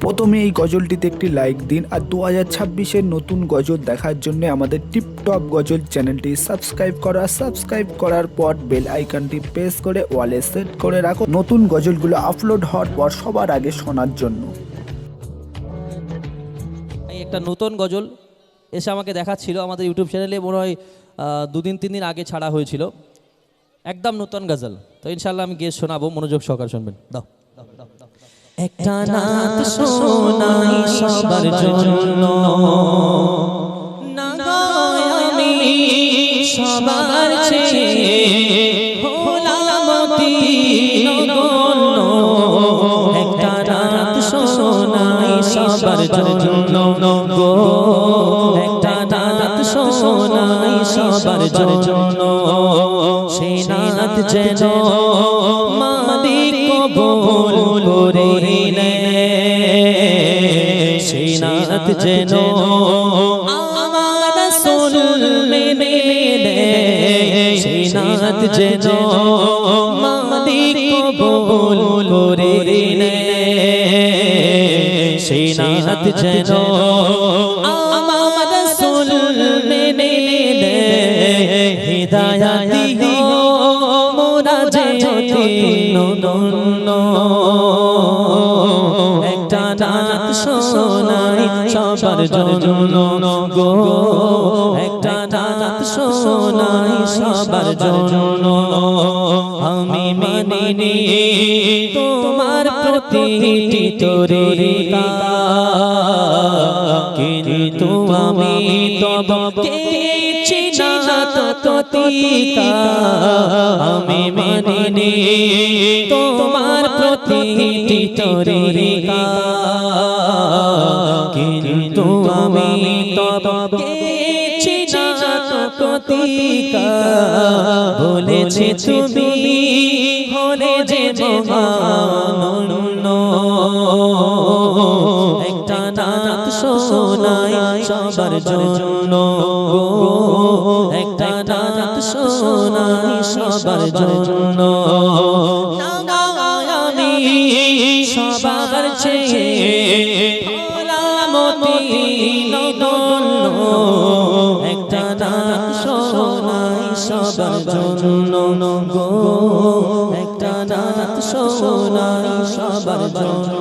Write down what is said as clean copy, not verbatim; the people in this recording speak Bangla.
প্রথমে এই গজলটিতে একটি লাইক দিন আর 2026-এর নতুন গজল দেখার জন্য আমাদের টিপটপ গজল চ্যানেলটি সাবস্ক্রাইব করার পর বেল আইকনটি প্রেস করে ওয়ালে সেট করে রাখো নতুন গজলগুলো আপলোড হওয়ার পর সবার আগে শোনার জন্য। একটা নতুন গজল এসে আমাকে দেখাচ্ছিল আমাদের ইউটিউব চ্যানেলে, মনে হয় 2-3 দিন আগে ছাড়া হয়েছিল, একদম নতুন গজল। তো ইনশাল্লাহ আমি গিয়ে শোনাবো, মনোযোগ সহকারে শুনবেন। দাও একটা নাত শোনাই সবার জন্য, আমি সবার চেয়ে হলাম অতিনগণ্য। একটা নাত শোনাই সবার জন্য গো, একটা নাত শোনাই সবার জন্য। সেই নাত যেন মালিক কবুল করে নেয়, সেই নাত যেন আমার রাসূল মেনে নেয়, সেই নাত যেন মালিক কবুল করে নেয়, সেই নাত যেন আমার রাসূল মেনে নেয়। হিদায়াত দিও মোরা যে অতিনগণ্য, একটা নাত শোনাই সবার জন্য গো, একটা নাত শোনাই সবার জন্য। আমি মানিনি তোমার প্রতিটি তরিকা, কিন্তু আমি তব কেছি না ততিকা। আমি মানিনি তোমার প্রতিটি তরিকা, কিন্তু আমি তব কেছি না ততিকা। বলেছি তুমি হলে যে মহান, একটা নাত শোনাই সবার জন্য গো, একটা নাত শোনাই সবার জন্য। আমি সবার চেয়ে হলাম অতিনগণ্য, একটা নাত শোনাই সবার জন্য গো, একটা নাত শোনাই সবার জন্য।